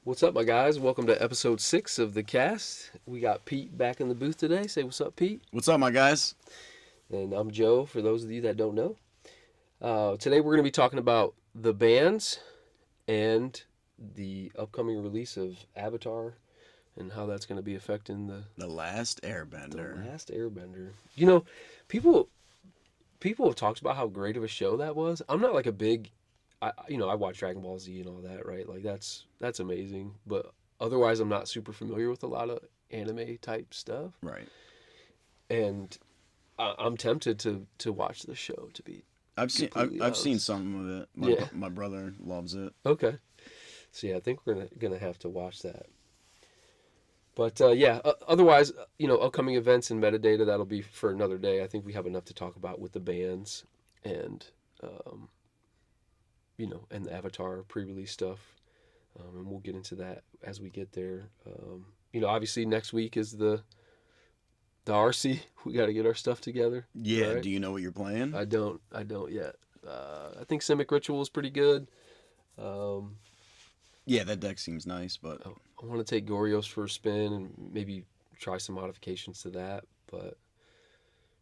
What's up, my guys? Welcome to episode 6 of the cast. We got Pete back in the booth today. Say what's up, Pete. What's up, my guys? And I'm Joe, for those of you that don't know. Today we're going to be talking about the bands and the upcoming release of Avatar and how that's going to be affecting The Last the Airbender. Last Airbender. You know, people have talked about how great of a show that was. I'm not like a big I watch Dragon Ball Z and all that, right? Like that's amazing. But otherwise, I'm not super familiar with a lot of anime type stuff, Right. and I'm tempted to watch the show. To be I've seen completely I've seen honest. some of it. My Yeah. my brother loves it. Okay. So yeah, I think we're gonna have to watch that. But otherwise, upcoming events and metadata that'll be for another day. I think we have enough to talk about with the bands and um, and the Avatar pre-release stuff. And we'll get into that as we get there. Obviously next week is the RC. We got to get our stuff together. Yeah. Right? Do you know what you're playing? I don't yet. I think Simic Ritual is pretty good. Um, Yeah, that deck seems nice, but I want to take Gorios for a spin and maybe try some modifications to that, but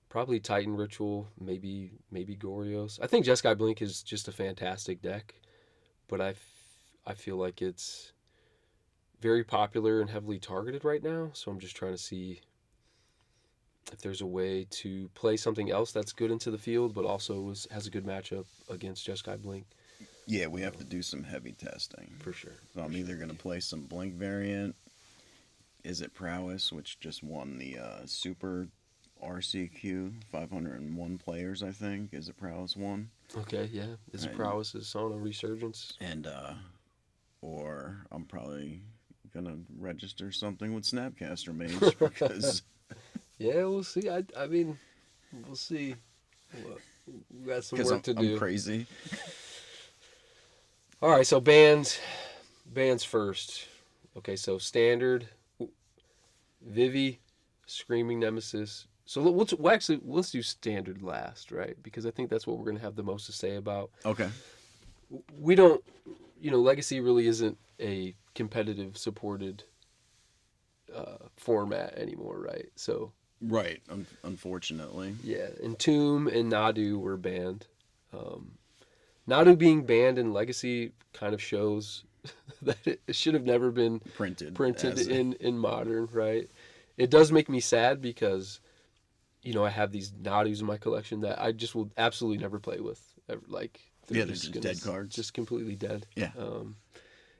probably Titan Ritual, maybe Gorios. I think Jeskai Blink is just a fantastic deck, but I feel like it's very popular and heavily targeted right now, so I'm just trying to see if there's a way to play something else that's good into the field, but also has a good matchup against Jeskai Blink. yeah, we have to do some heavy testing. For sure. So I'm either gonna play some Blink variant. Is it Prowess, which just won the Super RCQ 501 players, I think. Is it Prowess one? Okay, yeah. Is Right. Prowess is on a resurgence? And or I'm probably gonna register something with Snapcaster Mage because Yeah, we'll see. I mean, we'll see. We got some because work to I'm do. crazy. All right, so bands first. Okay, so standard, Vivi, Screaming Nemesis. So let's do standard last, right? Because I think that's what we're gonna have the most to say about. Okay. We don't, Legacy really isn't a competitive supported format anymore, right? So Right. Unfortunately. yeah, Entomb and Nadu were banned. Nadu being banned in Legacy kind of shows that it should have never been Printed. printed as- in Modern, right? It does make me sad because, I have these Nadus in my collection that I just will absolutely never play with. Like, Yeah, they're just dead cards. Just completely dead. Yeah.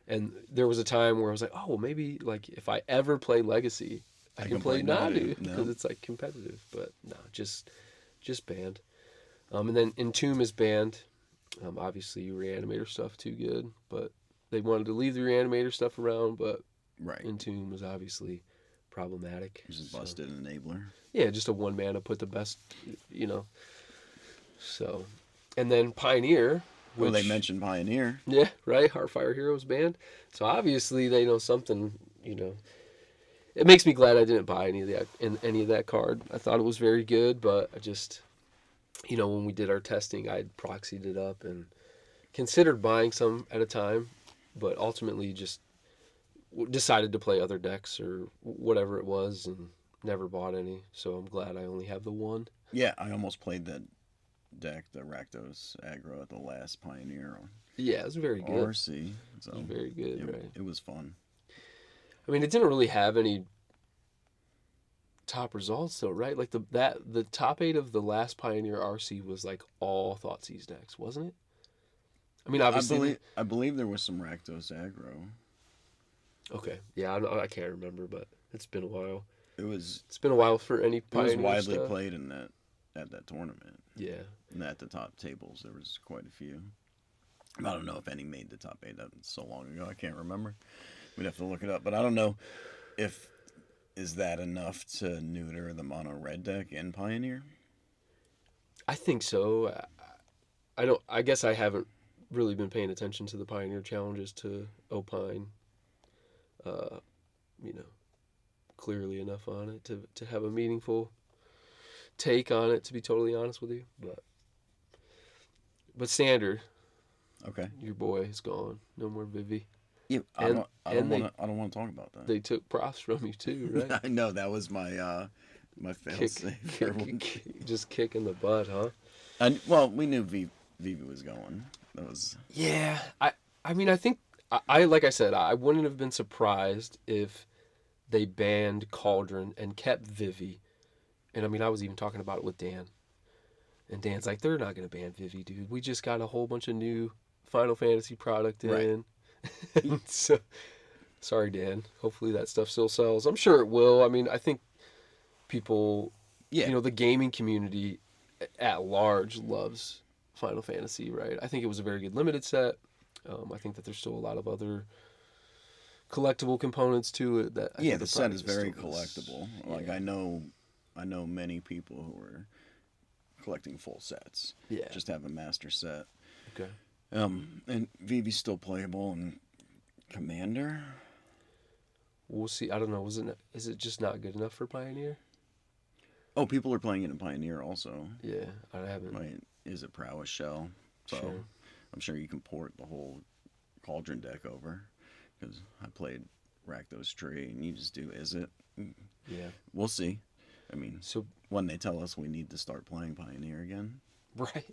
And there was a time where I was like, oh, well, maybe like if I ever play Legacy, I can play Nadu because No. it's like competitive. But no, just banned. And then Entomb is banned. Obviously, Reanimator stuff too good, but they wanted to leave the Reanimator stuff around, but Right. Entomb was obviously problematic. Just So, busted enabler. yeah, just a one mana put the best, So, and then Pioneer. Well, they which- mentioned Pioneer. Yeah, right. Heartfire Heroes banned. So obviously they know something. It makes me glad I didn't buy any of that card. I thought it was very good, but I just, when we did our testing, I proxied it up and considered buying some at a time, but ultimately just decided to play other decks or whatever it was and never bought any. So I'm glad I only have the one. Yeah, I almost played that deck, the Rakdos aggro at the last Pioneer on Yeah, it was very good. RC. So It was very good, it, right? it was fun. I mean, it didn't really have any top results though, right? Like the top 8 of the last Pioneer RC was like all Thoughtseize decks, wasn't it? I mean, obviously. I believe there was some Rakdos aggro. Okay, yeah, I can't remember, but it's been a while. It was It's been a while for any it was Pioneer widely stuff. played in that tournament. Yeah, And at the top tables, there was quite a few. I don't know if any made the top 8. That was so long ago, I can't remember. We'd have to look it up. But I don't know if is that enough to neuter the mono red deck in Pioneer. I think so. I don't. I guess I haven't really been paying attention to the Pioneer challenges to opine. Uh, clearly enough on it to have a meaningful take on it. To be totally honest with you, but standard. Okay. Your boy is gone. No more Vivi. Yeah, and they I don't want to talk about that. they took props from you too, right? I know that was my my fail Kick, safe for just kick in the butt, huh? and well, we knew Vivi was going. That was Yeah, I mean, I think I like I said, I wouldn't have been surprised if they banned Cauldron and kept Vivi. And I mean, I was even talking about it with Dan, and Dan's like, they're not gonna ban Vivi, dude. We just got a whole bunch of new Final Fantasy product right. in. And so, sorry, Dan. Hopefully that stuff still sells. I'm sure it will. I mean, I think people, Yeah, the gaming community at large loves Final Fantasy, right? I think it was a very good limited set. I think that there's still a lot of other collectible components to it that I yeah. think The the set product is is very still collectible. Like yeah, I know many people who are collecting full sets. yeah. Just have a master set. Okay. And Vivi's still playable and Commander. We'll see. I don't know. Is it just not good enough for Pioneer? Oh, people are playing it in Pioneer also. Yeah, I haven't. Right? Is it Prowess Shell? So Sure. I'm sure you can port the whole Cauldron deck over because I played Rakdos Tree and you just do is it. Yeah. We'll see. I mean, So when they tell us we need to start playing Pioneer again. right.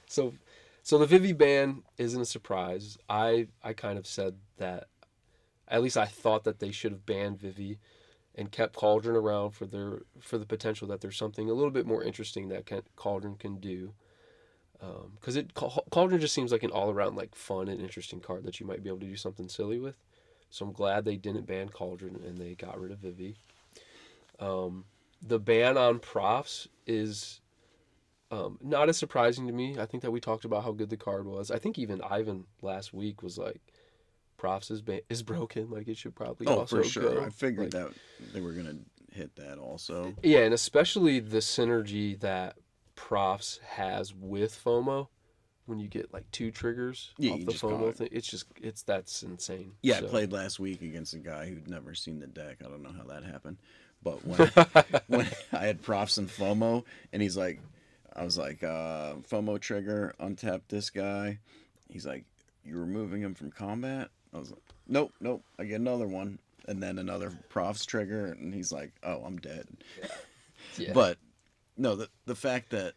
so so the Vivi ban isn't a surprise. I kind of said that at least I thought that they should have banned Vivi and kept Cauldron around for the potential that there's something a little bit more interesting that Cauldron can do. Because Cauldron just seems like an all around like fun and interesting card that you might be able to do something silly with. So I'm glad they didn't ban Cauldron and they got rid of Vivi. The ban on profs is not as surprising to me. I think that we talked about how good the card was. I think even Ivan last week was like, profs is broken. Like it should probably Oh, also for sure. I go. figured Like that they were gonna hit that also. yeah, and especially the synergy that profs has with FOMO when you get like two triggers Yeah, off you the just caught FOMO it. thing. It's that's insane. Yeah, I So played last week against a guy who'd never seen the deck. I don't know how that happened, but when when I had profs and FOMO, and he's like, I was like, FOMO trigger, untap this guy. He's like, you're removing him from combat. I was like, nope, nope. I get another one, and then another profs trigger, and he's like, oh, I'm dead. yeah, But no, the fact that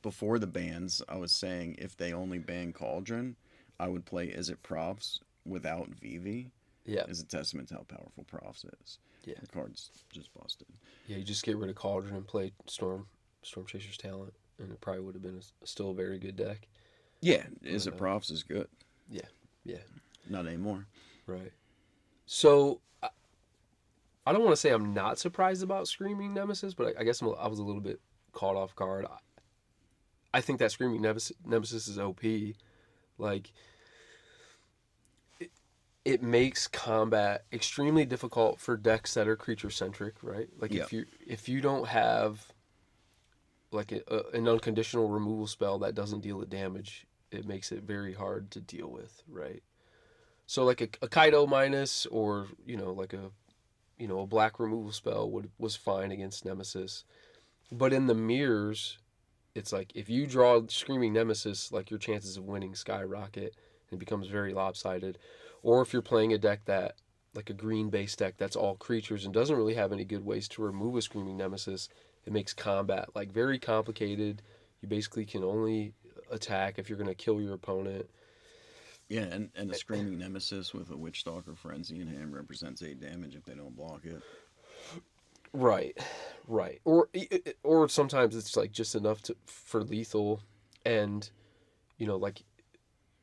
before the bans, I was saying if they only ban Cauldron, I would play Is It Profs without Vivi yeah, is a testament to how powerful Profs is. yeah, The card's just busted. yeah. You just get rid of Cauldron and play Storm Chaser's talent, and it probably would have been still a very good deck. Yeah, Is But It Profs is good. yeah, yeah, Not anymore. right. So I don't want to say I'm not surprised about Screaming Nemesis, but I guess I was a little bit caught off guard. I think that Screaming Nemesis is OP. Like it makes combat extremely difficult for decks that are creature centric, right? Like Yeah. if you don't have like an unconditional removal spell that doesn't deal it damage, it makes it very hard to deal with, right? So like a Kaido minus or like a black removal spell was fine against Nemesis, but in the mirrors, it's like if you draw Screaming Nemesis, like your chances of winning skyrocket and it becomes very lopsided. Or if you're playing a deck that, like a green base deck that's all creatures and doesn't really have any good ways to remove a Screaming Nemesis, it makes combat like very complicated. You basically can only attack if you're going to kill your opponent. Yeah, and a Screaming Nemesis with a Witchstalker Frenzy in hand represents 8 damage if they don't block it. Right, right. Or sometimes it's like just enough for lethal, and like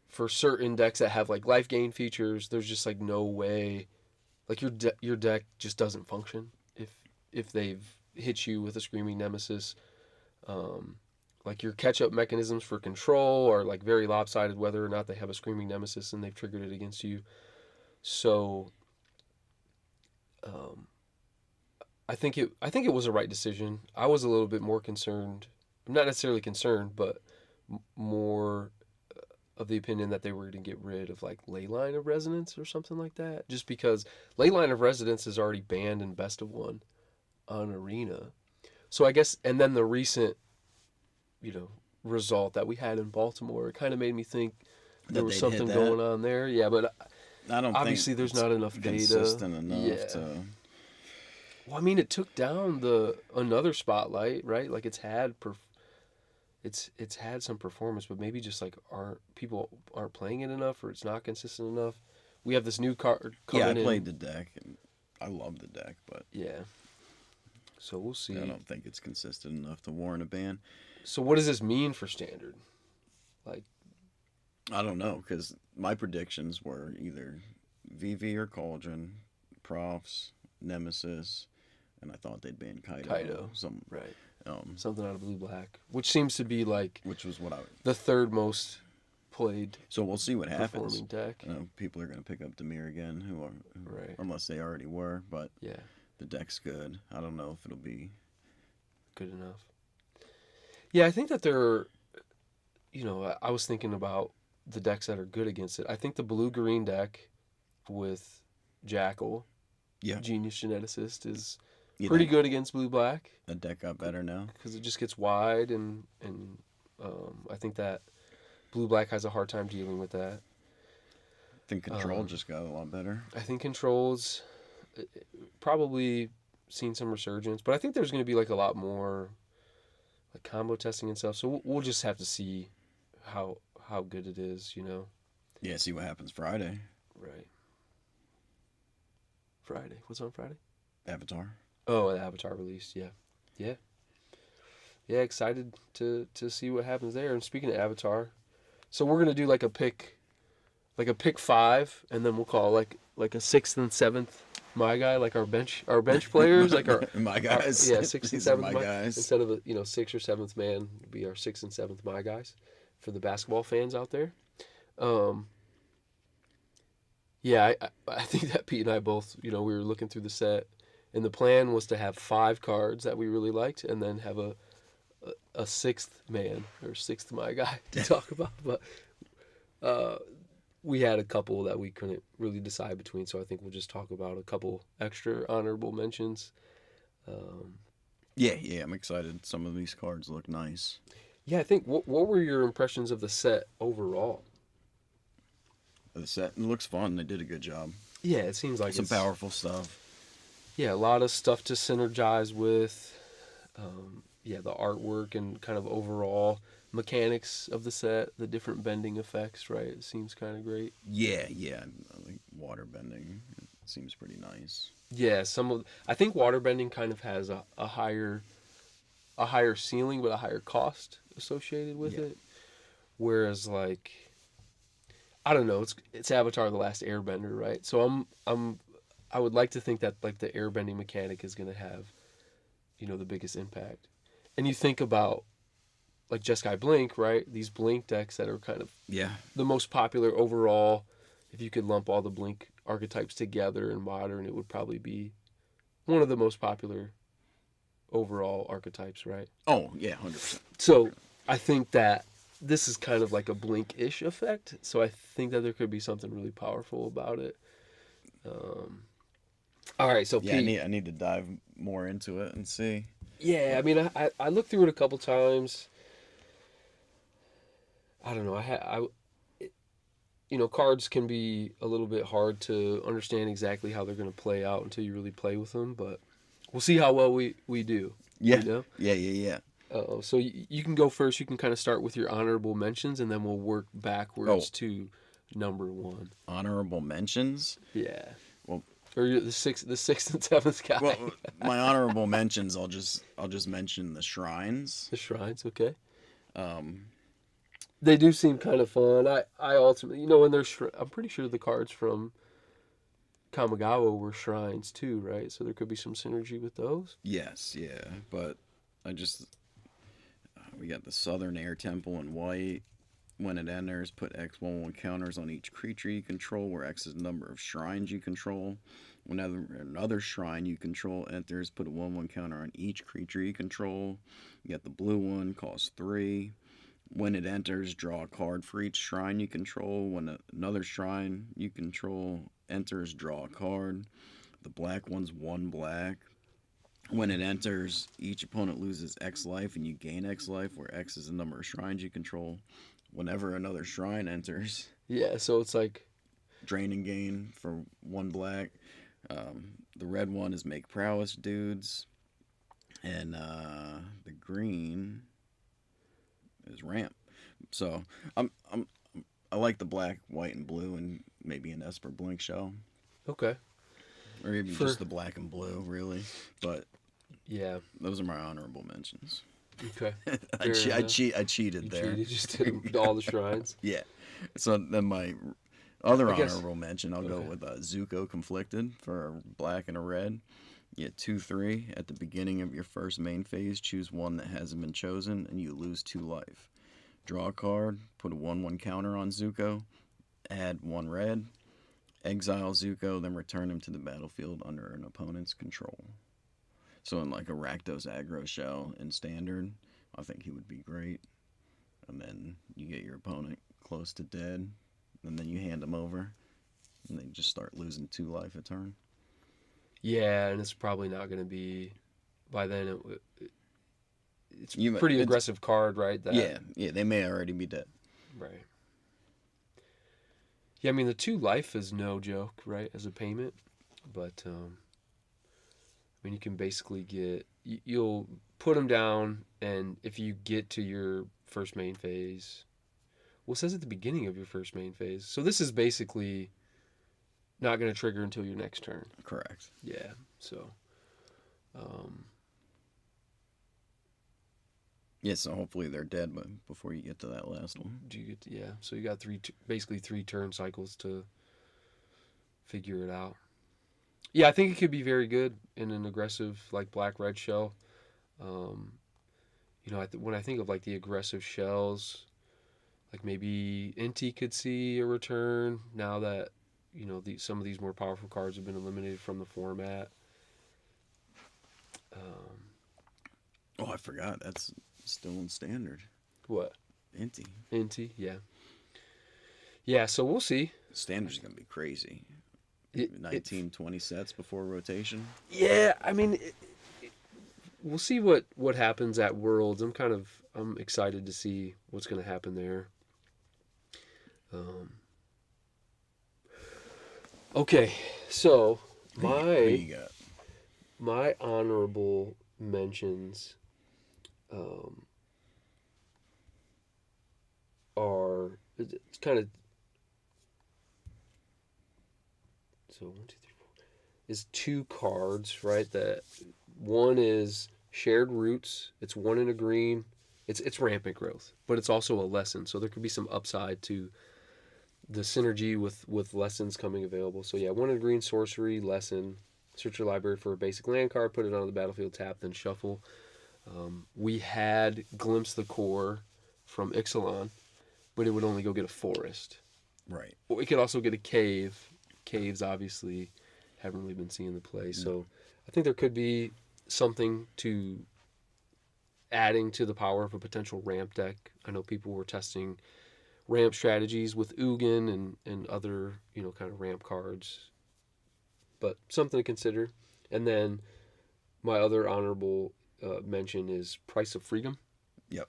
for certain decks that have like life gain features, there's just like no way, like your deck just doesn't function if they've hit you with a Screaming Nemesis. Um, like your catch up mechanisms for control are like very lopsided whether or not they have a Screaming Nemesis and they've triggered it against you. So um, I think it was a right decision. I was a little bit more concerned. I'm not necessarily concerned, but more of the opinion that they were going to get rid of like Leyline of Resonance or something like that. Just because Leyline of Resonance is already banned in Best of One on Arena. So I guess, and then the recent, result that we had in Baltimore, it kind of made me think there that was they'd hit something that. going on there. Yeah, but I don't think obviously there's it's not enough data. consistent enough Yeah. to. Well, I mean, it took down the another spotlight, right? Like it's had some performance, but maybe just like aren't people aren't playing it enough, or it's not consistent enough. We have this new card Yeah, I coming in. played the deck, and I love the deck, but Yeah. So we'll I see. don't think it's consistent enough to warrant a ban. So what does this mean for standard? Like, I don't know because my predictions were either VV or Cauldron, Profs, Nemesis, and I thought they'd ban Kaido. Kaido, right? Um, Something out of blue black, which seems to be like which was what I. the third most played So we'll see what happens. performing deck. I know people are going to pick up Demir again, Right. unless they already were, but Yeah. the deck's good. I don't know if it'll be. Good enough. Yeah, I think that I was thinking about the decks that are good against it. I think the blue green deck with Jackal, Yeah. Genius Geneticist, is You pretty think good against blue black the deck got better now? because it just gets wide, and I think that blue black has a hard time dealing with that. I think Control just got a lot better. I think Controls probably seen some resurgence, but I think there's going to be like a lot more like combo testing and stuff. So we'll just have to see how good it is, Yeah, see what happens Friday. Right. Friday. What's on Friday? Avatar. Oh, the Avatar release. Yeah. Yeah. Yeah, excited to see what happens there. And speaking of Avatar, so we're gonna do like a pick five, and then we'll call like a sixth and seventh my guy, like our bench players, like our my guys. yeah, sixth and These are seventh my guys. instead of sixth or seventh man would be our sixth and seventh my guys for the basketball fans out there. Yeah, I think that Pete and I both, we were looking through the set, and the plan was to have 5 cards that we really liked, and then have a sixth man or sixth my guy to talk about. But we had a couple that we couldn't really decide between, so I think we'll just talk about a couple extra honorable mentions. Yeah, I'm excited. Some of these cards look nice. Yeah, I think what were your impressions of the set overall? The set it looks fun. They did a good job. Yeah, it seems like Some powerful stuff. Yeah, a lot of stuff to synergize with. Yeah, the artwork and kind of overall mechanics of the set, the different bending effects, right? It seems kind of great. Yeah. I like water bending. It seems pretty nice. Yeah, I think waterbending kind of has a higher ceiling but a higher cost associated with it. Whereas like I don't know, it's Avatar: The Last Airbender, right? So I would like to think that like the airbending mechanic is going to have the biggest impact. And you think about like Jeskai Blink, right? These Blink decks that are kind of the most popular overall. If you could lump all the Blink archetypes together in Modern, it would probably be one of the most popular overall archetypes, right? Oh, yeah, 100%. So I think that this is kind of like a Blink-ish effect. So I think that there could be something really powerful about it. All right, so Yeah, Pete, I need to dive more into it and see. yeah, I mean, I looked through it a couple times. I don't know. Cards can be a little bit hard to understand exactly how they're going to play out until you really play with them. But we'll see how well we do. Yeah. Yeah. So you can go first. You can kind of start with your honorable mentions, and then we'll work backwards to number 1. Honorable mentions? Yeah. Well, or the sixth and seventh guy. Well, my honorable mentions, I'll just mention the shrines. The shrines, okay. They do seem kind of fun. I ultimately, when I'm pretty sure the cards from Kamigawa were shrines too, right? So there could be some synergy with those. Yes, yeah, but we got the Southern Air Temple in white. When it enters, put X11 counters on each creature you control, where X is the number of shrines you control. Whenever another shrine you control enters, put a 1/1 counter on each creature you control. You got the blue one, costs 3. When it enters, draw a card for each shrine you control. When another shrine you control enters, draw a card. The black one's 1 black. When it enters, each opponent loses X life and you gain X life, where X is the number of shrines you control. Whenever another shrine enters, Yeah, so it's like, Drain and gain for 1 black. The red one is make prowess dudes, and the green is ramp. So I'm I like the black, white, and blue, and maybe an Esper blink shell, okay. or maybe For just the black and blue, really. But yeah, those are my honorable mentions. okay. Fair enough. I cheated You there. cheated, just did all the shrines. Yeah. So then my other I guess. honorable mention, I'll go Okay. with Zuko Conflicted for a black and a red. You get 2/3 at the beginning of your first main phase. Choose one that hasn't been chosen, and you lose 2 life. Draw a card. Put a 1/1 counter on Zuko. Add 1 red. Exile Zuko, then return him to the battlefield under an opponent's control. So in like a Rakdos aggro shell in standard, I think he would be great. And then you get your opponent close to dead, and then you hand them over, and they just start losing 2 life a turn. Yeah, and it's probably not going to be by then. It's You, pretty it's, aggressive card, right? That yeah, they may already be dead. right. Yeah, I mean the 2 life is no joke, right? As a payment, but I mean you can basically get you'll put them down, and if you get to your first main phase, well, it says at the beginning of your first main phase. So this is basically not going to trigger until your next turn. Correct. Yeah. So, um, Yeah, so hopefully they're dead before you get to that last one. do you get to, yeah? So you got basically 3 turn cycles to figure it out. Yeah, I think it could be very good in an aggressive like black red shell. Um, when I think of like the aggressive shells, like maybe Inti could see a return now that some of these more powerful cards have been eliminated from the format. Um, Oh, I forgot. That's still in standard. what Inti. Inti? Yeah, yeah. So we'll see. Standard's going to be crazy. It, 19, 20 sets before rotation. yeah, I mean, we'll see what happens at Worlds. I'm excited to see what's going to happen there. Um, okay, so Who my you got? my honorable mentions um, are it's kind of so 1, 2, 3, 4 is 2 cards, right? That one is shared roots. It's 1 in a green. It's rampant growth, but it's also a lesson. So there could be some upside to the synergy with lessons coming available. So yeah, 1 in a green sorcery lesson. Search your library for a basic land card, put it on the battlefield, tap, then shuffle. We had Glimpse the Core from Ixalan, but it would only go get a forest. Right. We could also get a cave. Caves obviously haven't really been seeing the play, so I think there could be something to adding to the power of a potential ramp deck. I know people were testing ramp strategies with Ugin and other kind of ramp cards, but something to consider. And then my other honorable mention is Price of Freedom. Yep.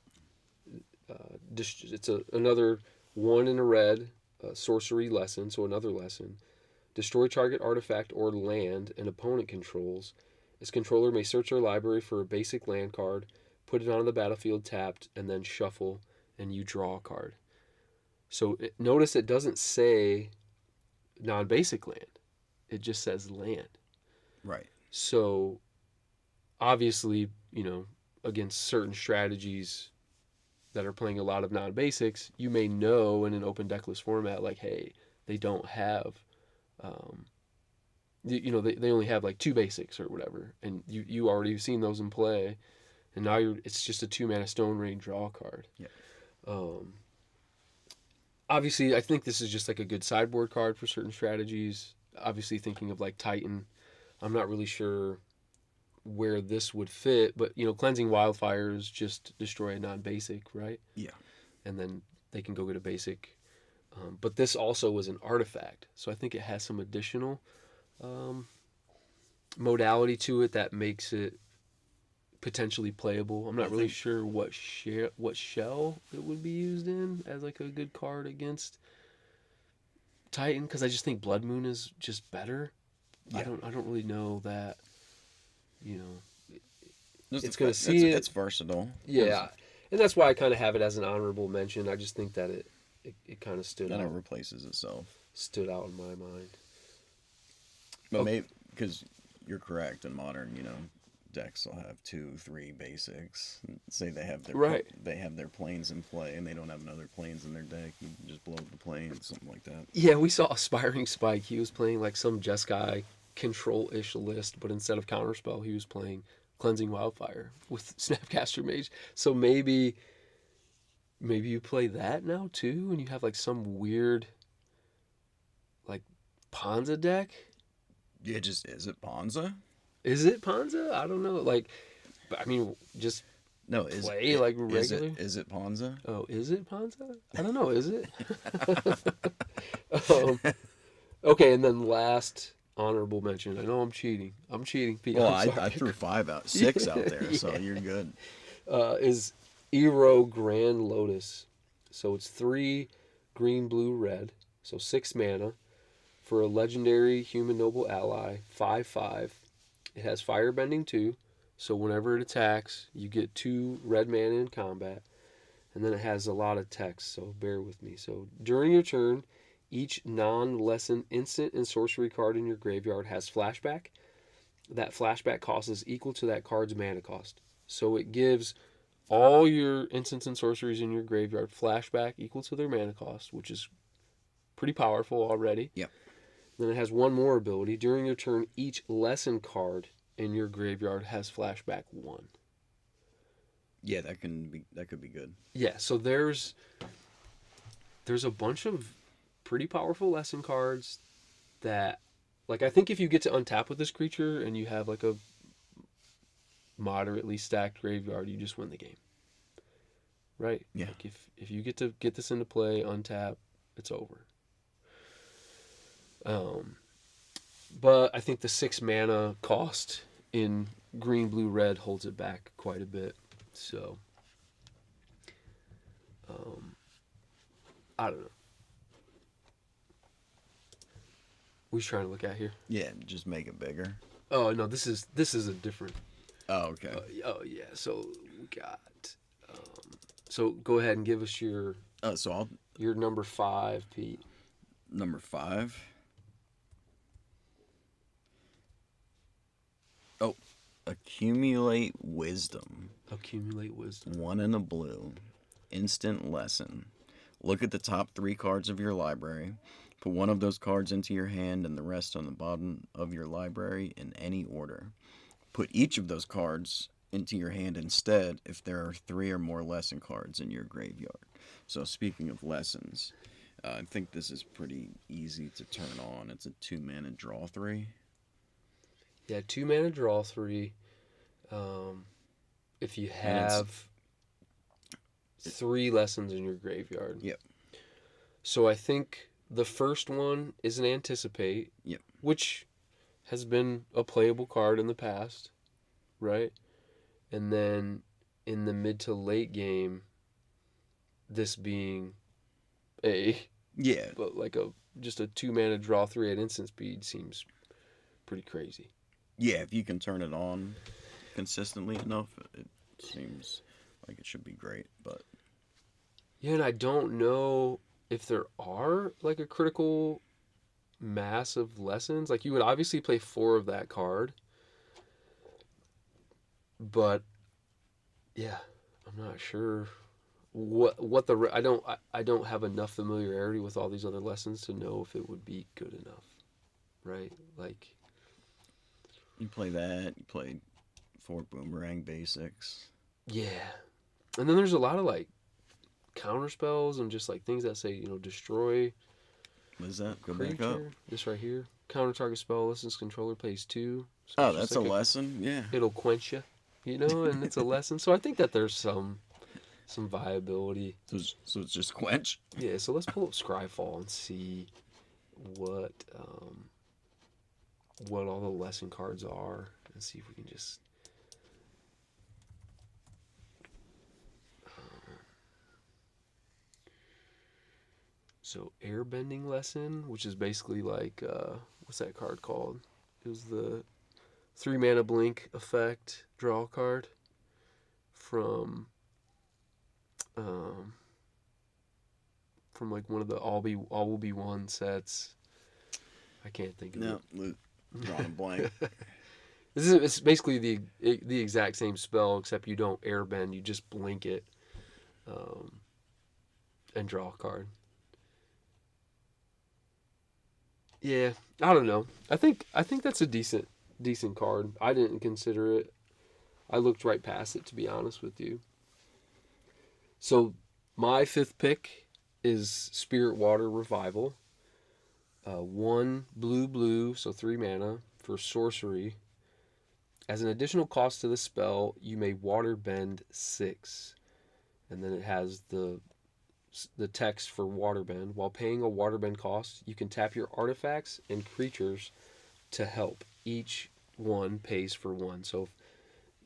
It's another 1 in a red sorcery lesson, so another lesson. Destroy target artifact or land an opponent controls. Its controller may search their library for a basic land card, put it on the battlefield tapped, and then shuffle, and you draw a card. So notice it doesn't say non-basic land. It just says land. Right. So obviously, against certain strategies that are playing a lot of non-basics, you may know in an open decklist format, like, hey, they don't have, they only have like 2 basics or whatever, and you already have seen those in play, and now it's just a 2-mana Stone Rain draw card. Yeah. Obviously, I think this is just like a good sideboard card for certain strategies. Obviously, thinking of like Titan, I'm not really sure where this would fit, but Cleansing Wildfires just destroy a non-basic, right? Yeah. And then they can go get a basic. But this also was an artifact, so I think it has some additional modality to it that makes it potentially playable. I'm not really sure what shell it would be used in as like a good card against Titan because I just think Blood Moon is just better. Yeah. I don't really know that. You know, Just it's the gonna fact see it. it's versatile. Yeah, and that's why I kind of have it as an honorable mention. I just think that it kind of Kind of replaces itself. stood out in my mind. But Okay. maybe because you're correct, in modern, decks will have 2, 3 basics. Say they have their Right. they have their planes in play, and they don't have another planes in their deck. You can just blow up the planes, something like that. Yeah, we saw Aspiring Spike. He was playing like some Jeskai control-ish list, but instead of Counterspell, he was playing Cleansing Wildfire with Snapcaster Mage. So maybe you play that now too, and you have like some weird like Ponza deck. Yeah, just is it Bonza? Is it Ponza? I don't know. Like, I mean, just No, play like is regular. is it Ponza? Oh, is it Ponza? I don't know. Is it? um, okay, and then last honorable mention. I know I'm cheating. I'm cheating, Pete. Well, I'm I sorry. threw 6 out there, so Yeah. you're good. Is Eero Grand Lotus. So it's 3 green, blue, red. So 6 mana for a legendary human noble ally, 5/5. It has firebending too. So whenever it attacks, you get 2 red mana in combat. And then it has a lot of text, so bear with me. So during your turn, each non-lesson instant and sorcery card in your graveyard has flashback. That flashback cost is equal to that card's mana cost. So it gives all your instants and sorceries in your graveyard flashback equal to their mana cost, which is pretty powerful already. Yep. Then it has one more ability. During your turn, each lesson card in your graveyard has flashback 1. Yeah, that could be good. Yeah, so there's a bunch of pretty powerful lesson cards that, like, I think if you get to untap with this creature and you have like a moderately stacked graveyard, you just win the game. Right? Yeah. Like if you get to get this into play, untap, it's over. But I think the 6 mana cost in green, blue, red holds it back quite a bit. So, I don't know. What are you trying to look at here? Yeah, just make it bigger. Oh no, this is a different. Oh, okay. Oh yeah, so we got. So go ahead and give us your So your number 5, Pete. number 5. Oh, accumulate wisdom. Accumulate wisdom. 1 in a blue. Instant lesson. Look at the top 3 cards of your library. Put one of those cards into your hand and the rest on the bottom of your library in any order. Put each of those cards into your hand instead if there are 3 or more lesson cards in your graveyard. So speaking of lessons, I think this is pretty easy to turn on. It's a 2 mana draw 3. Yeah, 2 mana draw 3. If you have 3 lessons in your graveyard. Yep. So I think the first one is an anticipate. Yep. Which has been a playable card in the past, right? And then in the mid to late game, this being but like just a 2 mana draw 3 at instant speed seems pretty crazy. Yeah, if you can turn it on consistently enough, it seems like it should be great. But yeah, and I don't know if there are like a critical mass of lessons. Like you would obviously play 4 of that card, but yeah, I'm not sure what the I don't have enough familiarity with all these other lessons to know if it would be good enough, right? Like you play that, you play 4 boomerang basics. Yeah, and then there's a lot of like counter spells and just like things that say destroy. What is that? Go creature. back up. This right here, counter target spell lessons controller plays 2. So Oh, it's just that's like a lesson. Yeah. It'll quench you, and it's a lesson. So I think that there's some viability. So it's just quench. Yeah. So let's pull up Scryfall and see what all the lesson cards are, and see if we can just. So Airbending Lesson, which is basically like what's that card called? It was the 3 mana blink effect draw card from um, from like one of the all will be one sets. I can't think of No, drawing a blank. it. It's basically the exact same spell except you don't airbend, you just blink it um, and draw a card. Yeah, I don't know. I think that's a decent card. I didn't consider it. I looked right past it, to be honest with you. So my fifth pick is Spirit Water Revival. 1 blue, so 3 mana for sorcery. As an additional cost to the spell, you may water bend 6. And then it has the text for waterbend. While paying a waterbend cost, you can tap your artifacts and creatures to help. Each one pays for 1. So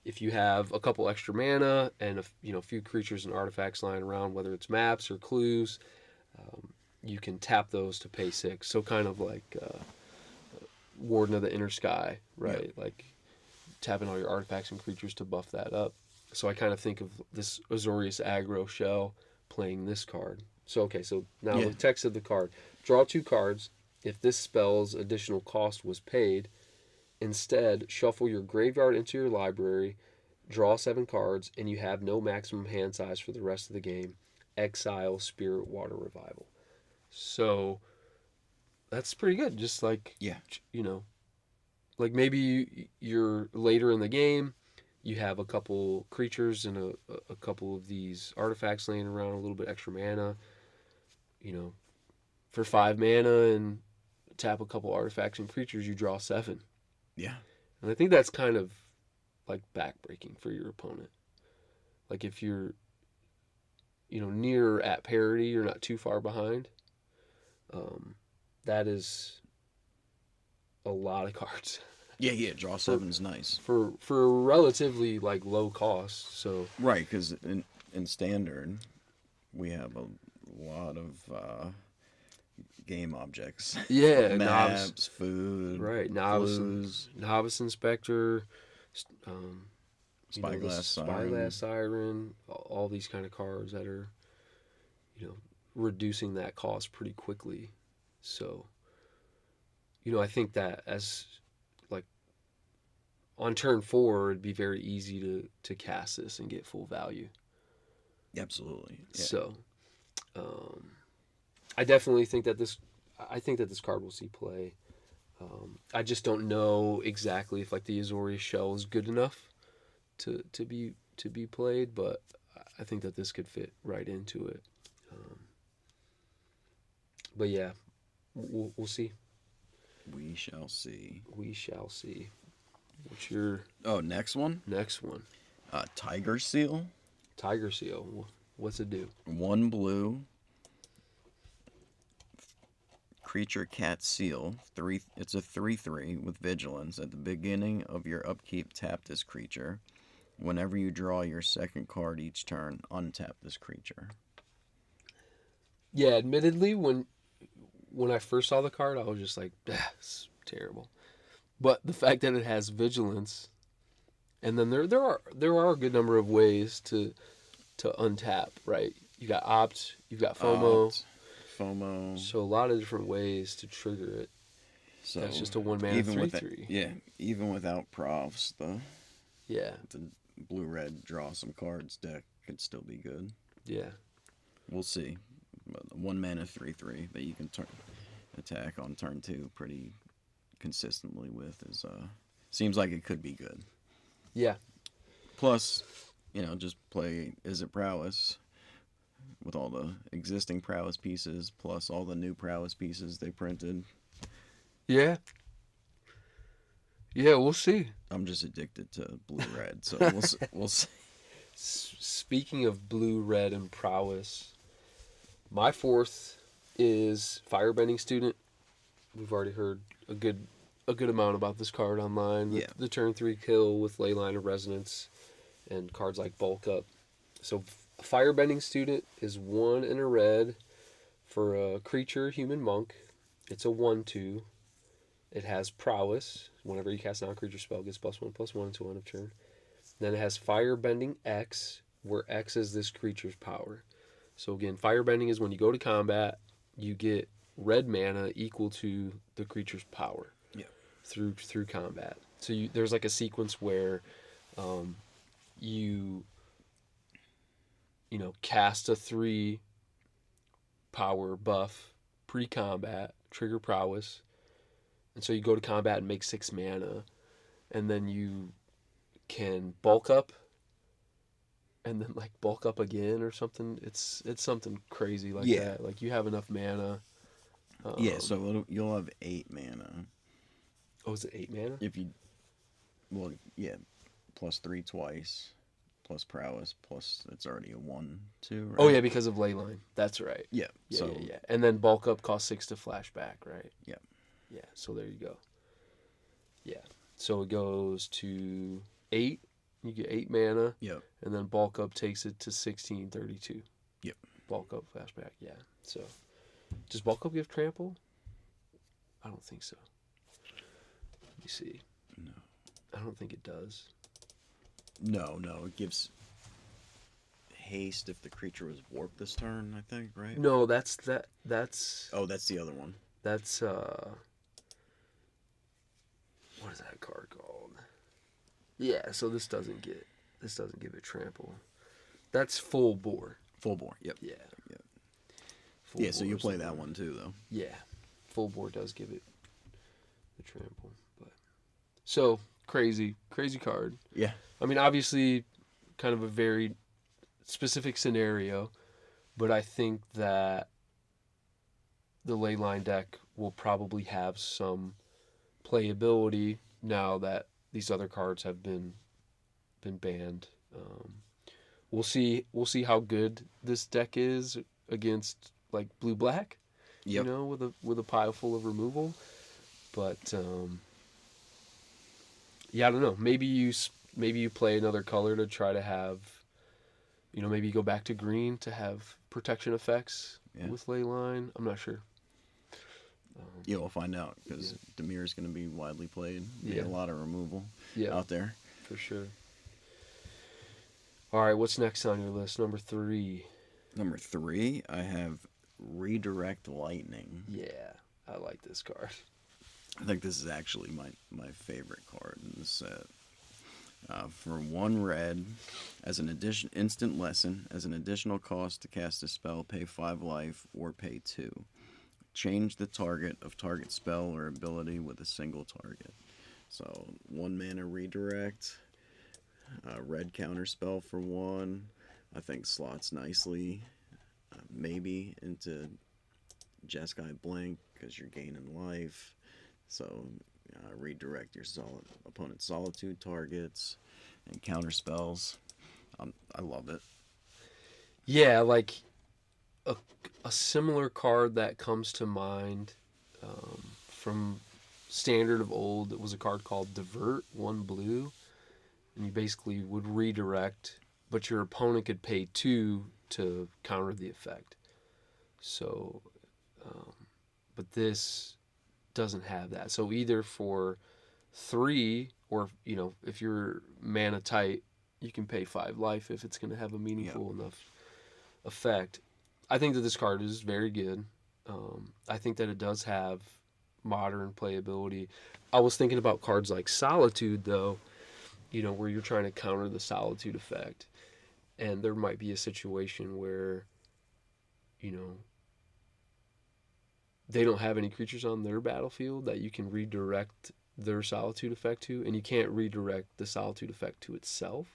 if you have a couple extra mana and a few creatures and artifacts lying around, whether it's maps or clues, you can tap those to pay 6. So kind of like Warden of the Inner Sky, right? Yep. Like tapping all your artifacts and creatures to buff that up. So I kind of think of this Azorius aggro shell playing this card. So okay, so now the text of the card. Draw 2 cards. If this spell's additional cost was paid, instead shuffle your graveyard into your library, draw 7 cards, and you have no maximum hand size for the rest of the game. Exile Spirit Water Revival. So that's pretty good. Just like like maybe you're later in the game, you have a couple creatures and a couple of these artifacts laying around, a little bit extra mana, for 5 mana and tap a couple artifacts and creatures, you draw 7. Yeah. And I think that's kind of like backbreaking for your opponent. Like if you're, near at parity, you're not too far behind. That is a lot of cards. Yeah. Draw 7's nice for relatively like low cost. So right, because in standard we have a lot of game objects. Yeah, maps, food, right? Novice Inspector, Spyglass Siren, all these kind of cards that are, reducing that cost pretty quickly. So, I think that as like on turn 4, it'd be very easy to cast this and get full value. Absolutely. Yeah. So, I definitely think that this card will see play. I just don't know exactly if like the Azorius shell is good enough to be played, but I think that this could fit right into it. But yeah, we'll see. We shall see. We shall see. What's your next one? Next one. Tiger Seal. Tiger Seal. What's it do? 1 blue. Creature cat seal. 3. It's a 3/3 with vigilance. At the beginning of your upkeep, tap this creature. Whenever you draw your second card each turn, untap this creature. Yeah, admittedly, when I first saw the card, I was just like, it's terrible. But the fact that it has vigilance, and then there are a good number of ways to untap, right? You got opt, you've got FOMO. So a lot of different ways to trigger it. So that's just a 1 mana 3/3. Yeah, even without profs, the blue-red draw some cards deck could still be good. Yeah. We'll see. 1 mana 3/3 that you can attack on turn 2 pretty consistently with is seems like it could be good. Yeah. Plus, just play Is It Prowess with all the existing prowess pieces plus all the new prowess pieces they printed. Yeah. Yeah, we'll see. I'm just addicted to blue-red, so we'll see. Speaking of blue-red and prowess, my 4th is Firebending Student. We've already heard a good amount about this card online. Yeah. The turn 3 kill with Leyline of Resonance and cards like Bulk Up. So Firebending Student is 1 in a red For a creature, human monk, it's a 1/2. It has prowess. Whenever you cast a non-creature spell, it gets +1/+1 until end of turn. Then it has firebending X, where X is this creature's power. So again, firebending is when you go to combat, you get red mana equal to the creature's power. Yeah. Through combat. So there's like a sequence where you cast a 3 power buff pre-combat, trigger prowess, and so you go to combat and make 6 mana, and then you can bulk up, and then like bulk up again or something. It's something crazy like that. Like you have enough mana. So you'll have 8 mana. Oh, is it 8 mana? If you, +3 twice, plus prowess, plus it's already a 1/2. Right? Oh yeah, because of Leyline. That's right. Yeah. Yeah. And then bulk up costs 6 to flashback, right? Yeah. Yeah. So there you go. Yeah. So it goes to 8. You get 8 mana. Yep. And then bulk up takes it to 1632. Yep. Bulk up flashback. Yeah. So does bulk up give trample? I don't think so. Let me see. No. I don't think it does. No. It gives haste if the creature was warped this turn, I think, right? No, that's Oh, that's the other one. That's what is that card called? Yeah, so this doesn't give it trample. That's full bore. Full bore. Yep. Yeah. Yep. Full So you bore's play the that one too, though. Yeah. Full bore does give it the trample, but so crazy card. Yeah. I mean, obviously kind of a very specific scenario, but I think that the Leyline deck will probably have some playability now that these other cards have been banned. We'll see how good this deck is against like blue black. Yep. With a pile full of removal. But yeah, I don't know. Maybe you play another color to try to have, maybe you go back to green to have protection effects with Leyline. I'm not sure. We'll find out because Dimir is going to be widely played. You get a lot of removal out there. For sure. All right, what's next on your list? Number 3. Number 3, I have Redirect Lightning. Yeah, I like this card. I think this is actually my favorite card in the set. For 1 red, as an instant lesson, as an additional cost to cast a spell, pay 5 life or pay 2. Change the target of target spell or ability with a single target. So 1 mana redirect, red counter spell for 1. I think slots nicely, maybe into Jeskai Blink because you're gaining life. So redirect your opponent's solitude targets and counter spells. I love it. Yeah, like a similar card that comes to mind from Standard of old. It was a card called Divert, 1 blue, and you basically would redirect, but your opponent could pay 2 to counter the effect. So, but this doesn't have that. So either for 3, or if you're mana tight, you can pay 5 life if it's going to have a meaningful enough effect. I think that this card is very good. I think that it does have modern playability. I was thinking about cards like Solitude, though, where you're trying to counter the Solitude effect. And there might be a situation where, they don't have any creatures on their battlefield that you can redirect their Solitude effect to, and you can't redirect the Solitude effect to itself,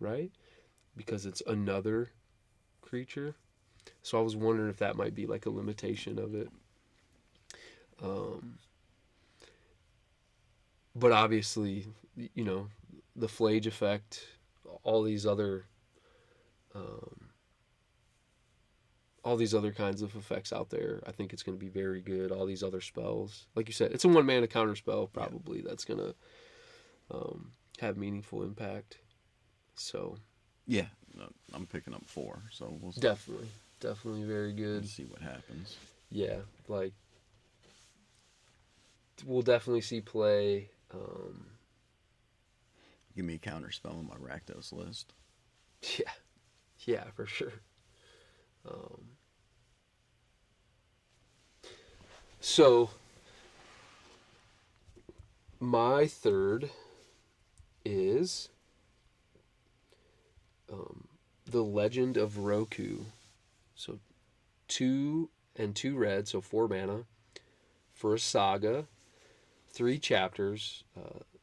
right? Because it's another creature. So I was wondering if that might be like a limitation of it. But obviously, the Flage effect, all these other kinds of effects out there, I think it's going to be very good. All these other spells, like you said, it's a 1 mana counter spell probably that's going to have meaningful impact. So yeah, I'm picking up 4, so we'll see. Definitely. Definitely very good. Let's see what happens. Yeah, like we'll definitely see play. Give me a counter spell on my Rakdos list. Yeah, yeah, for sure. Um, so my third is um, the Legend of Roku. So 2 and 2 red, so 4 mana for a saga, 3 chapters.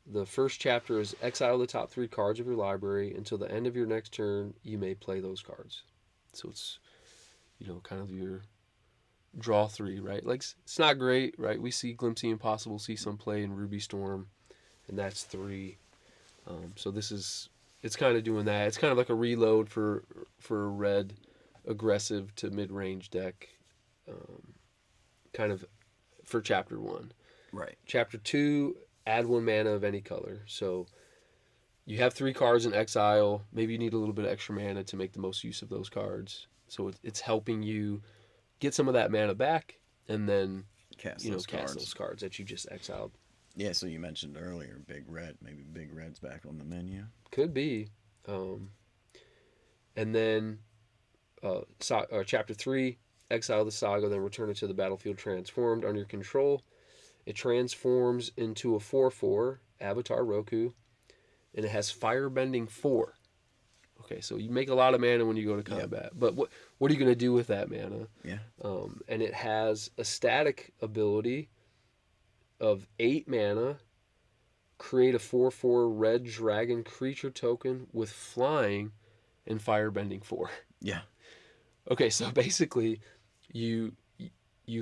The first chapter is exile the top 3 cards of your library until the end of your next turn. You may play those cards. So it's kind of your draw 3, right? Like it's not great, right? We see Glimpsey Impossible, see some play in Ruby Storm, and that's 3. So it's kind of doing that. It's kind of like a reload for a red aggressive to mid range deck, kind of for chapter 1. Right. Chapter 2, add 1 mana of any color. So you have 3 cards in exile. Maybe you need a little bit of extra mana to make the most use of those cards. So it's helping you get some of that mana back, and then Cast those cards that you just exiled. Yeah, so you mentioned earlier Big Red. Maybe Big Red's back on the menu. Could be. And then chapter 3, exile the saga, then return it to the battlefield transformed under your control. It transforms into a 4/4 Avatar Roku, and it has Firebending 4. Okay, so you make a lot of mana when you go to combat. Yep. But what are you going to do with that mana? Yeah. And it has a static ability of 8 mana, create a 4/4 red dragon creature token with flying and Firebending 4. Yeah. Okay, so basically you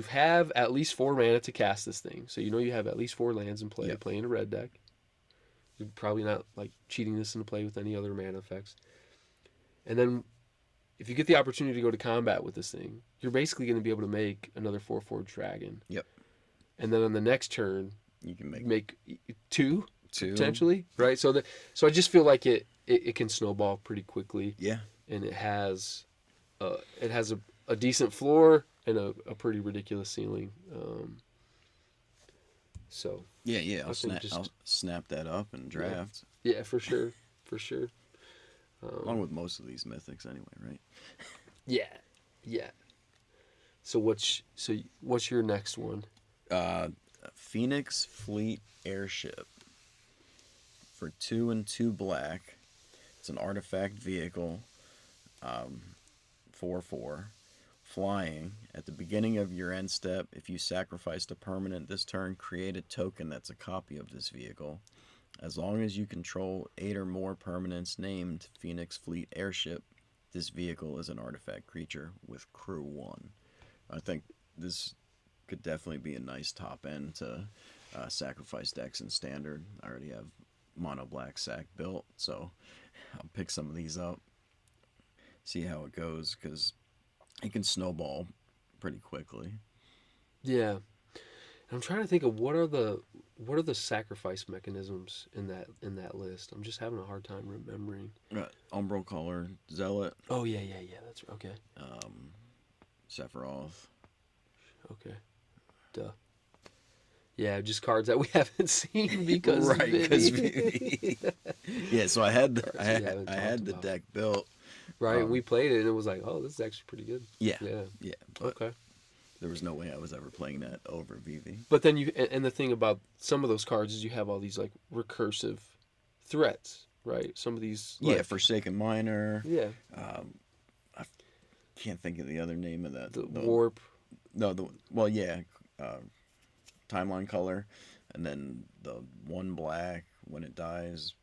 have at least 4 mana to cast this thing. So you have at least 4 lands in play, playing a red deck. You're probably not like cheating this into play with any other mana effects. And then if you get the opportunity to go to combat with this thing, you're basically going to be able to make another 4/4 dragon. Yep. And then on the next turn, you can make 2 potentially, right? So I just feel like it can snowball pretty quickly. Yeah. And it has a decent floor and a pretty ridiculous ceiling. So yeah, I'll snap that up and draft. Yeah, for sure. Along with most of these mythics, anyway, right? Yeah. So what's your next one? Phoenix Fleet Airship for 2 and 2 black. It's an artifact vehicle. 4/4. Flying. At the beginning of your end step, if you sacrificed a permanent this turn, create a token that's a copy of this vehicle. As long as you control 8 or more permanents named Phoenix Fleet Airship, this vehicle is an artifact creature with crew 1. I think this could definitely be a nice top end to sacrifice decks in standard. I already have mono black sack built, so I'll pick some of these up, see how it goes, because it can snowball pretty quickly. Yeah, I'm trying to think of what are the sacrifice mechanisms in that list. I'm just having a hard time remembering. Umbral Color Zealot. Oh yeah, that's okay. Sephiroth. Okay. Duh. Yeah, just cards that we haven't seen because Vivi. Yeah, so I had the deck built. Right, we played it and it was like, oh, this is actually pretty good. Yeah. Okay. There was no way I was ever playing that over Vivi. But then and the thing about some of those cards is you have all these like recursive threats, right? Some of these Forsaken Miner. Yeah. I can't think of the other name of that. The Warp. No, Timeline Color, and then the 1 black when it dies,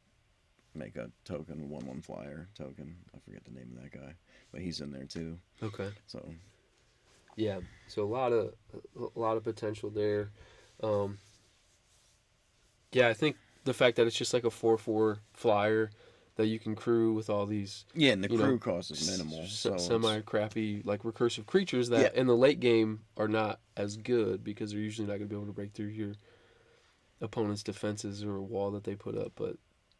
make a token, 1/1 flyer token. I forget the name of that guy, but he's in there too. Okay. So. Yeah, so a lot of potential there. Yeah, I think the fact that it's just like a 4/4 flyer that you can crew with all these. Yeah, and the crew cost is minimal. So semi crappy like recursive creatures that in the late game are not as good because they're usually not going to be able to break through your opponent's defenses or a wall that they put up. But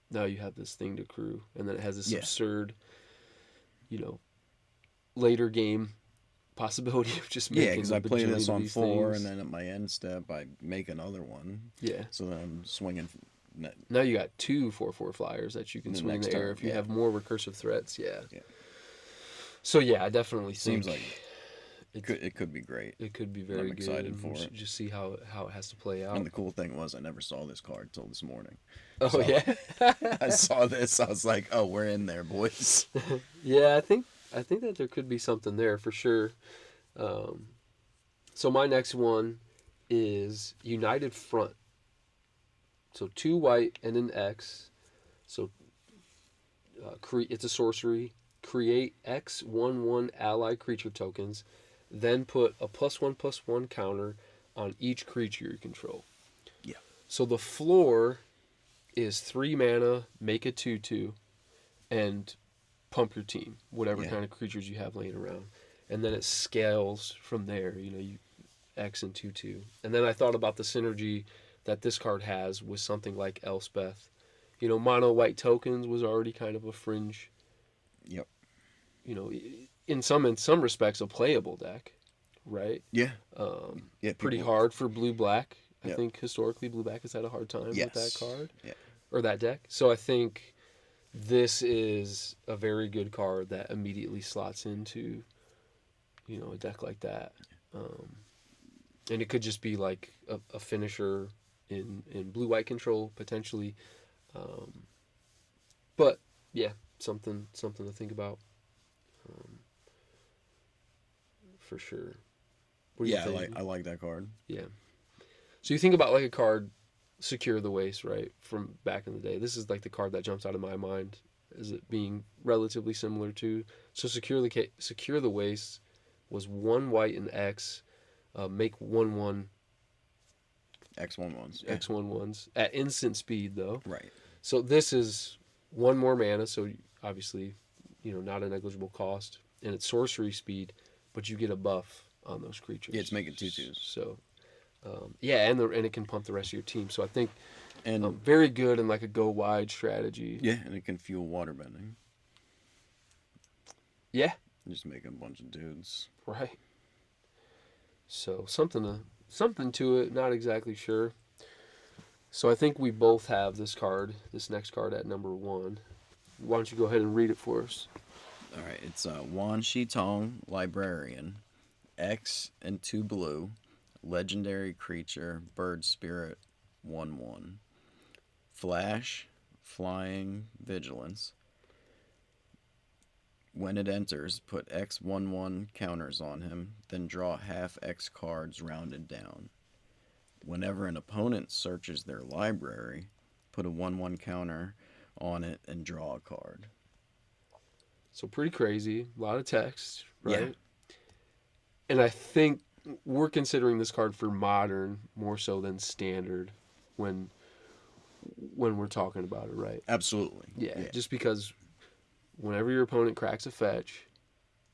now you have this thing to crew, and then it has this absurd, later game possibility of just Yeah, making because a I play bajillion this of on these 4, things. and then at my end step, I make another one. Yeah. So then I'm swinging Now you got two 4/4 flyers that you can the swing in next the air turn. if you Yeah. have more recursive threats. Yeah. Yeah. So yeah, I definitely Seems think like it's, it could be great. it could be And I'm very good, excited and we for should it. just see how it has to play And out. the cool thing was, I never saw this card till this morning. Oh So yeah. I saw this. I was like, "Oh, we're in there, boys." Yeah, I think that there could be something there for sure. Um, so my next one is United Front. So 2 white and an X. So it's a sorcery. Create X/1/1 ally creature tokens, then put a +1/+1 counter on each creature you control. Yeah. So the floor is 3 mana, make a 2/2, and pump your team, whatever Yeah. kind of creatures you have laying around. And then it scales from there, you X and 2/2. And then I thought about the synergy that this card has with something like Elspeth. Mono white tokens was already kind of a fringe, Yep. in some respects a playable deck, right? Yeah. Yeah. Pretty People. hard for blue black. I Yep. think historically blue black has had a hard time with that Yes. card Yeah. or that deck. So I think this is a very good card that immediately slots into a deck like that. And it could just be like a finisher in blue white control potentially. But yeah, something to think about. For sure. What do you Yeah. think? I like that card. Yeah. So you think about like a card, Secure the Waste, right? From back in the day. This is like the card that jumps out of my mind as it being relatively similar to. So Secure the Waste was 1 white and X, make 1/1 X11s. Yeah. X/1/1s at instant speed though. Right. So this is 1 more mana, so obviously, not a negligible cost, and it's sorcery speed, but you get a buff on those creatures. Yeah, it's making 2/2s. So, yeah, and it can pump the rest of your team. So I think And very good in like a go wide strategy. yeah, and it can fuel water bending. Yeah, Just making a bunch of dudes. right. So something to it. Not exactly sure. So I think we both have this next card at number 1. Why don't you go ahead and read it for us? All right, it's Wan Shi Tong, Librarian, X and 2 blue, legendary creature, bird spirit, 1/1. Flash, flying, vigilance. When it enters, put X/1/1 counters on him, then draw half X cards rounded down. Whenever an opponent searches their library, put a 1/1 counter on it and draw a card. So pretty crazy, a lot of text, right? Yeah. And I think we're considering this card for modern more so than standard when we're talking about it, right? Absolutely. Yeah, just because whenever your opponent cracks a fetch,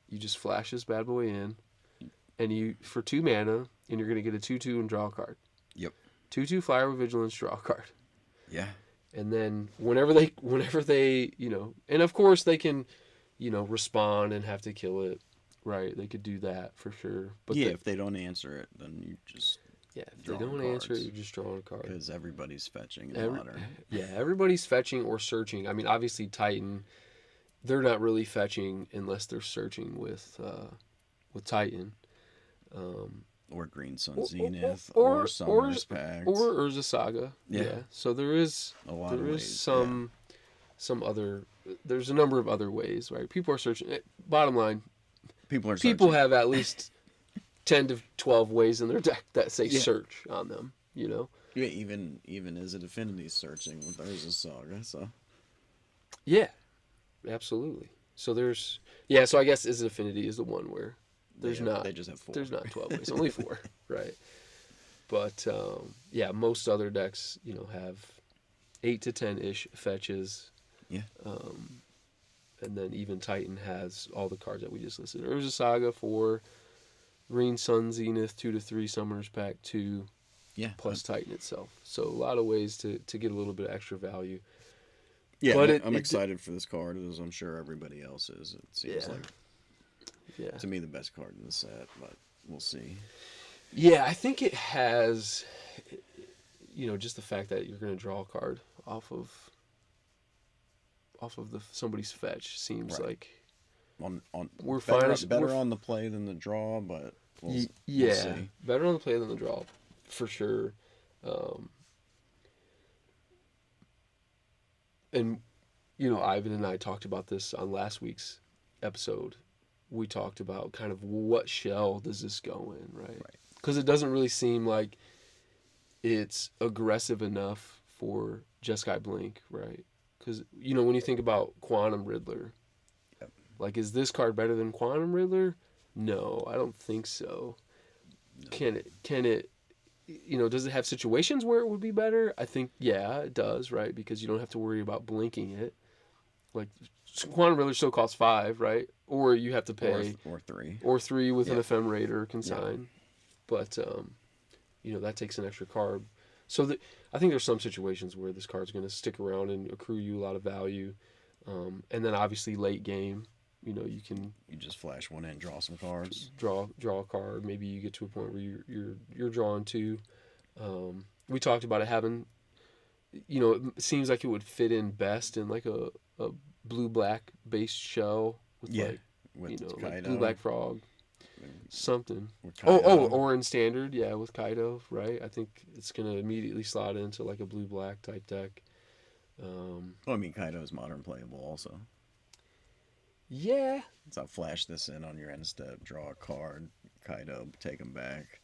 you just flash this bad boy in, and you for 2 mana, and you're gonna get a 2/2 and draw a card. Yep. 2/2 flyer with vigilance, draw a card. Yeah. And then whenever they and of course they can, respond and have to kill it, right? They could do that for sure. But yeah, if they don't answer it, then you just if they drawing don't answer it, cards. you're just drawing a card. Because everybody's fetching in modern. Yeah, everybody's fetching or searching. I mean, obviously Titan, they're not really fetching unless they're searching with Titan. Or Green Sun Zenith, or- or Summer's Pact. Or Urza Saga. Yeah. So there is a lot of ways. some other. There's a number of other ways, right? People are searching. Bottom line, People are people searching. have at least 10 to 12 ways in their deck that say Yeah. search on them. Yeah, even Is It Affinity searching with Urza Saga, so. Yeah, absolutely. So there's So I guess Is It Affinity is the one where there's not. They just have 4. There's not 12 ways, only 4, right? But yeah, most other decks, have 8 to 10 ish fetches. Yeah. And then even Titan has all the cards that we just listed. Urza Saga 4, Green Sun Zenith 2 to 3, Summoner's Pact 2, Yeah. plus Titan itself. So a lot of ways to get a little bit of extra value. Yeah, But I'm excited for this card, as I'm sure everybody else is. It seems Yeah. like Yeah. To me, the best card in the set, but we'll see. Yeah, I think it has, just the fact that you're going to draw a card off of somebody's fetch seems Right. like On we're better fine. better on the play than the draw, but we'll Yeah, see. better on the play than the draw, for sure. Um, and Ivan and I talked about this on last week's episode. We talked about kind of what shell does this go in, right? Right. Because it doesn't really seem like it's aggressive enough for Jeskai Blink, right? Because when you think about Quantum Riddler, Yep. like, is this card better than Quantum Riddler? No, I don't think so. No. Can it does it have situations where it would be better? I think, yeah, it does, right? Because you don't have to worry about blinking it. Like, Quantum Riddler still costs 5, right? Or you have to pay Or 3. or 3 with an Yeah. Ephemerate consign. But that takes an extra card. So I think there's some situations where this card's going to stick around and accrue you a lot of value. And then obviously late game, you can just flash one in, draw some cards. draw a card. Maybe you get to a point where you're drawing 2. We talked about it having, it seems like it would fit in best in like a blue-black based shell with With like Kaido. blue-black frog. Something. With Kaido. Or in standard, yeah, with Kaido, right? I think it's gonna immediately slot into like a blue-black type deck. Kaido is modern playable also. Yeah. So I'll flash this in on your end step, draw a card, Kaido, take him back.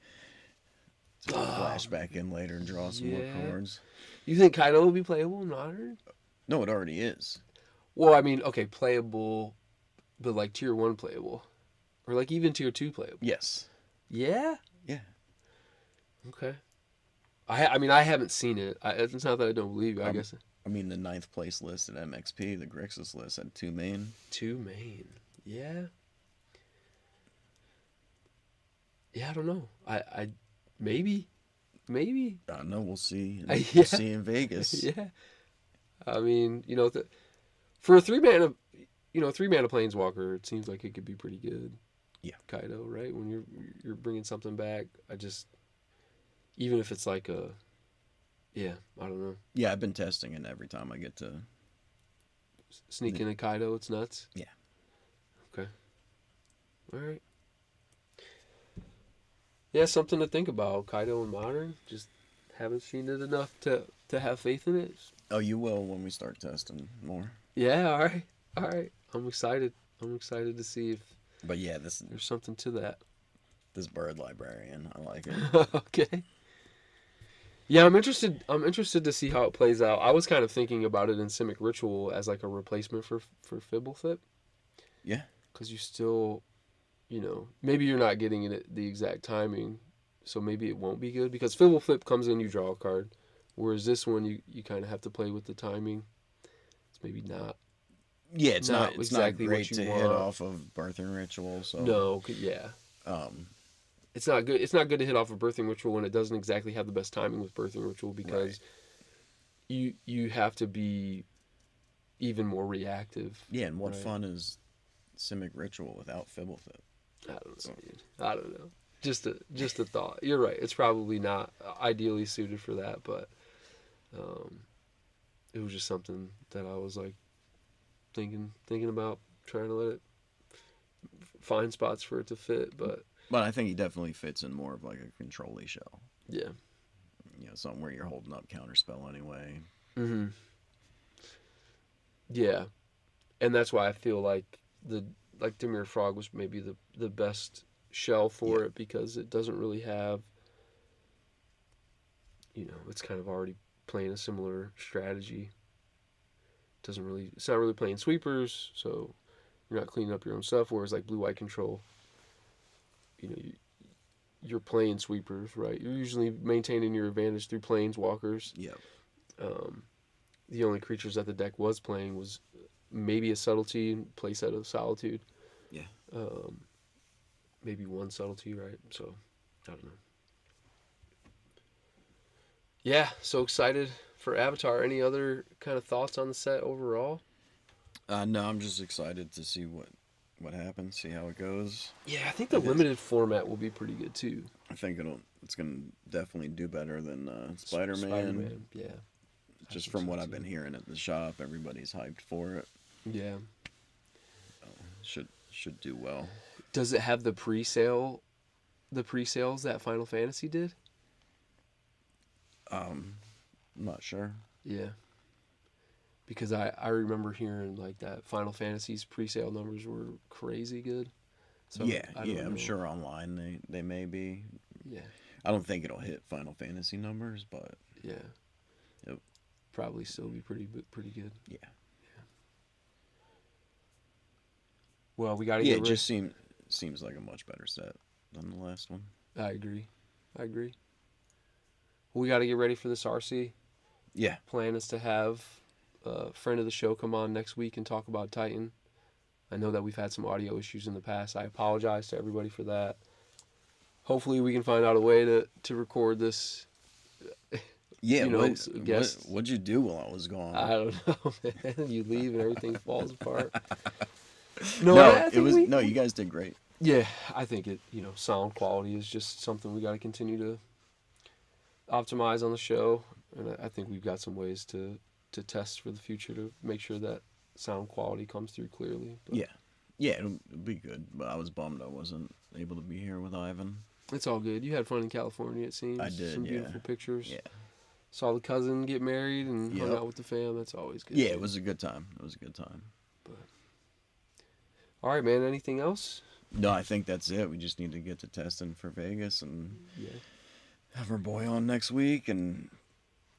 So flash back in later and draw some more cards. You think Kaido will be playable in modern? No, it already is. Well, I mean, okay, playable, but like tier 1 playable, or like even tier 2 playable. Yes. Yeah. Yeah. Okay. I mean, I haven't seen it. It's not that I don't believe you. I guess. The 9th place list at MXP, the Grixis list, had 2 main. 2 main. Yeah. Yeah, I don't know. I maybe. I don't know. We'll see. Yeah. We'll see in Vegas. Yeah. I mean, for a 3-mana, 3-mana Planeswalker, it seems like it could be pretty good. Yeah. Kaido, right? When you're bringing something back, even if it's like I don't know. Yeah, I've been testing it every time I get to Sneak in a Kaido, it's nuts. Yeah. Okay. All right. Yeah, something to think about. Kaido in modern. Just haven't seen it enough to have faith in it. Oh, you will when we start testing more. Yeah, all right. All right. I'm excited. I'm excited to see if But yeah, there's something to that. This bird librarian, I like it. Okay. Yeah, I'm interested to see how it plays out. I was kind of thinking about it in Simic Ritual as like a replacement for Fibblethip. Yeah. Because you still, maybe you're not getting it at the exact timing, so maybe it won't be good. Because Fibblethip comes in, you draw a card. Whereas this one, you kind of have to play with the timing. It's maybe not. Yeah, it's not exactly great what you to want. hit off of Birthing Ritual. So No, yeah. It's not good. It's not good to hit off a Birthing Ritual when it doesn't exactly have the best timing with Birthing Ritual because you have to be even more reactive. Yeah, and what fun is Simic Ritual without Fibblethip? I don't know, dude. I don't know. Just a thought. You're right. It's probably not ideally suited for that, but it was just something that I was like thinking about, trying to let it find spots for it to fit, but I think he definitely fits in more of like a control-y shell. Yeah. Something where you're holding up counterspell anyway. Mm-hmm. Yeah. And that's why I feel like Dimir Frog was maybe the best shell for it, because it doesn't really have, it's kind of already playing a similar strategy. It's not really playing sweepers, so you're not cleaning up your own stuff, whereas like blue-white control, you're playing sweepers, right? You're usually maintaining your advantage through planeswalkers. Yep. The only creatures that the deck was playing was maybe a subtlety and playset of Solitude. Yeah. Maybe one subtlety, right? So, I don't know. Yeah, so excited for Avatar. Any other kind of thoughts on the set overall? No, I'm just excited to see what what happens, see how it goes. Yeah, I think the limited format will be pretty good too. I think it's gonna definitely do better than Spider-Man. Spider-Man, yeah. Just from what I've been hearing at the shop, everybody's hyped for it. Yeah. Should do well. Does it have the pre-sales that Final Fantasy did? I'm not sure. Yeah. Because I remember hearing like that Final Fantasy's pre-sale numbers were crazy good. So yeah, I don't know. I'm sure online they may be. Yeah. I don't think it'll hit Final Fantasy numbers, but yeah. Yep. Probably still be pretty good. Yeah. Well, we got to Yeah, get it just seems like a much better set than the last one. I agree. We got to get ready for this RC. Yeah. Plan is to have a friend of the show come on next week and talk about Titan. I know that we've had some audio issues in the past. I apologize to everybody for that. Hopefully we can find out a way to record this. Yeah, what'd you do while I was gone? I don't know, man. You leave and everything falls apart. No, you guys did great. Yeah, I think sound quality is just something we got to continue to optimize on the show, and I think we've got some ways to test for the future to make sure that sound quality comes through clearly. But yeah, it'll be good. But I was bummed I wasn't able to be here with Ivan. It's all good. You had fun in California, it seems. I did. Some beautiful pictures. Yeah. Saw the cousin get married and hung out with the fam. That's always good. Yeah, it was a good time. But all right, man. Anything else? No, I think that's it. We just need to get to testing for Vegas and have our boy on next week, and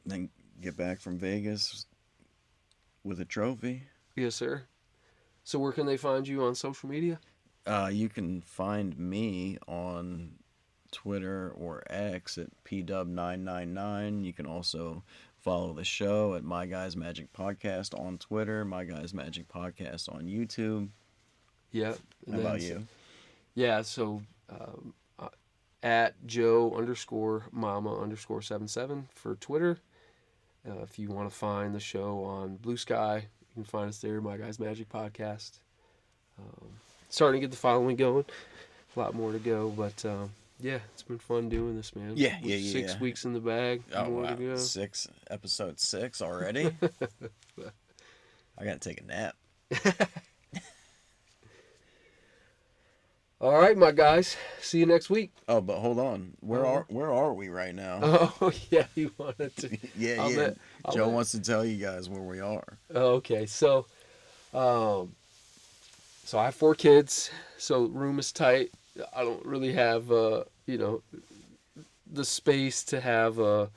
then get back from Vegas with a trophy. Yes, sir. So where can they find you on social media? You can find me on Twitter or X at pdub999. You can also follow the show at My Guys Magic Podcast on Twitter, My Guys Magic Podcast on YouTube. Yeah. How about you? Yeah, so at Joe_Mama_77 for Twitter. If you want to find the show on Blue Sky, you can find us there, My Guys Magic Podcast. Starting to get the following going. A lot more to go, but yeah, it's been fun doing this, man. Yeah. 6 weeks in the bag. Oh, more wow. to go. Episode 6 already? I gotta take a nap. All right, my guys. See you next week. Oh, but hold on. Where are we right now? Oh, yeah, you wanted to. yeah. Joe wants to tell you guys where we are. Okay, so I have 4 kids, so room is tight. I don't really have the space to have a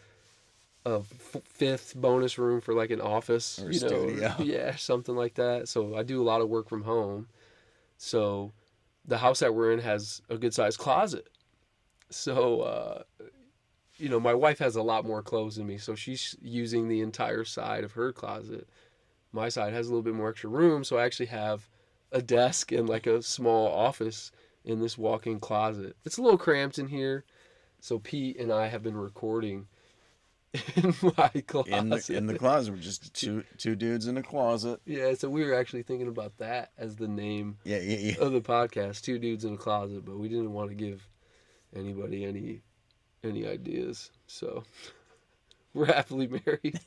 5th bonus room for like an office or studio. Yeah, something like that. So I do a lot of work from home. So the house that we're in has a good sized closet. So my wife has a lot more clothes than me, so she's using the entire side of her closet. My side has a little bit more extra room, so I actually have a desk and like a small office in this walk-in closet. It's a little cramped in here, so Pete and I have been recording in my closet. In the closet, we're just two dudes in a closet. Yeah, so we were actually thinking about that as the name of the podcast, 2 Dudes in a Closet, but we didn't want to give anybody any ideas, so we're happily married.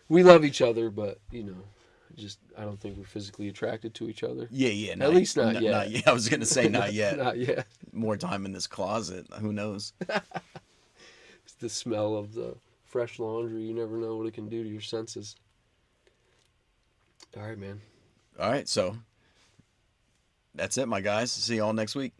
We love each other, but I don't think we're physically attracted to each other. Yeah. At least not yet. Not yet. I was gonna say not yet. Not yet. More time in this closet. Who knows? It's the smell of the fresh laundry. You never know what it can do to your senses. All right, man. All right, so that's it, my guys. See y'all next week.